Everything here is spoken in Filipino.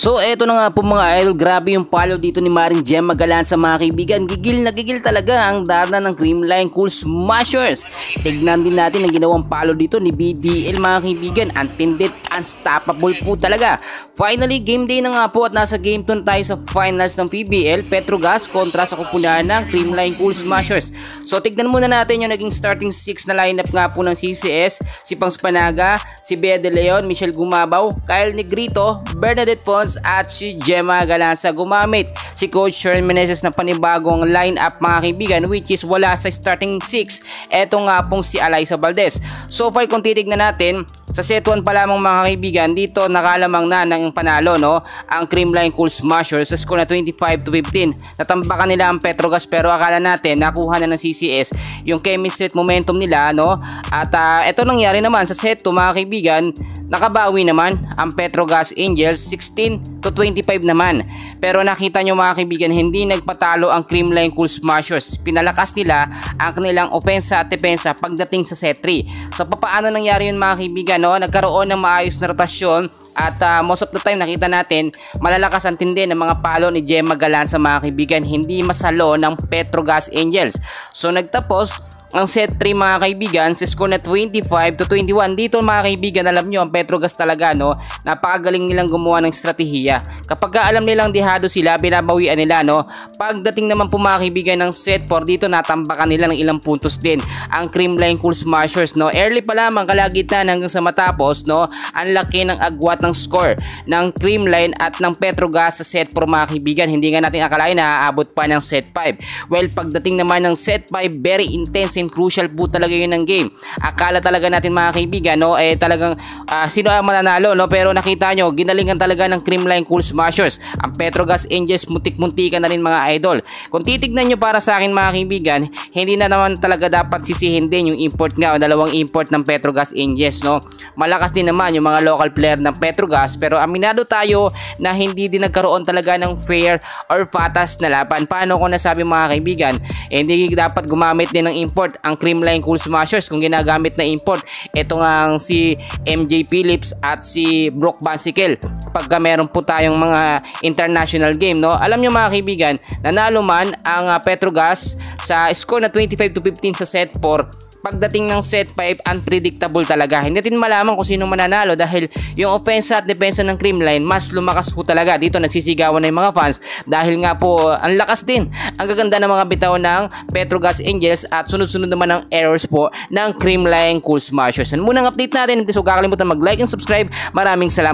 So eto na nga po mga idol, grabe yung follow dito ni Maring Gemma Galanza mga kaibigan. Gigil na gigil talaga ang dana ng Creamline Cool Smashers. Tignan din natin ang ginawang follow dito ni BDL mga kaibigan. Antindit, unstoppable po talaga. Finally game day na nga po at nasa game 2 tayo sa finals ng PBL. Petrogas kontra sa kupunan ng Creamline Cool Smashers. So tignan muna natin yung naging starting 6 na lineup nga po ng CCS. Si Pangs Panaga, si Bea De Leon, Michelle Gumabaw, Kyle Negrito, Bernadette Pons at si Gemma Galanza. Gumamit si Coach Sherman Meneses na panibagong lineup mga kaibigan, which is wala sa starting 6. Eto nga pong si Alyssa Valdez. So far kung titignan natin sa set 1 pa lamang mga kaibigan, dito nakalamang na ng panalo no ang Creamline Cool Smashers sa score na 25-15. Natambakan nila ang Petrogas pero akala natin nakuha na ng CCS yung chemistry at momentum nila no. At ito nangyari naman sa set 2 mga kaibigan, nakabawi naman ang Petrogas Angels 16-25 naman. Pero nakita nyo mga kaibigan, hindi nagpatalo ang Creamline Cool Smashers. Pinalakas nila ang kanilang ofensa at depensa pagdating sa set 3. So paano nangyari yun mga kaibigan no? Nagkaroon ng maayos na rotasyon at most of the time nakita natin malalakas ang tindi ng mga palo ni Gemma Galanza mga kaibigan, hindi masalo ng Petrogas Angels. So nagtapos ang set 3 mga kaibigan sa score na 25-21. Dito mga kaibigan, alam nyo ang Petrogas talaga no, napakagaling nilang gumawa ng estratehiya. Kapag alam nilang dihado sila, binabawian nila no. Pagdating naman po mga kaibigan ng set 4, dito natambakan nila ng ilang puntos din ang Creamline Cool Smashers no. Early pa lamang kalagitan hanggang sa matapos no, ang laki ng agwat ng score ng Creamline at ng Petrogas sa set 4 mga kaibigan. Hindi nga natin akalain na aabot pa ng set 5. Well, pagdating naman ng set 5, very intense and crucial po talaga yun ng game. Akala talaga natin mga kaibigan no, talagang sino ang mananalo no, pero nakita nyo ginalingan talaga ng Creamline Cool Smashers. Ang Petrogas Angels muntik-muntikan na rin mga idol. Kung titignan nyo para sa akin mga kaibigan, hindi na naman talaga dapat sisihin din yung import nga o dalawang import ng Petrogas Angels no. Malakas din naman yung mga local player ng Petrogas, pero aminado tayo na hindi din nagkaroon talaga ng fair or patas na laban. Paano ko nasabi mga kaibigan, hindi dapat gumamit din ng import ang Creamline Cool Smashers kung ginagamit na import. Ito nga si MJ Phillips at si Brooke Bansikel kapag meron po tayong mga international game no. Alam nyo mga kaibigan, nanalo man ang Petrogas sa score na 25-15 sa set 4. Pagdating ng set 5, unpredictable talaga. Hindi natin malaman kung sino mananalo dahil yung offensa at depensa ng Creamline mas lumakas po talaga. Dito nagsisigawan na yung mga fans dahil nga po ang lakas din, ang gaganda ng mga bitaw ng Petrogas Angels at sunod-sunod naman ang errors po ng Creamline Cool Smashers. Yan muna ang update natin. Hindi so kakalimutan mag-like and subscribe. Maraming salamat.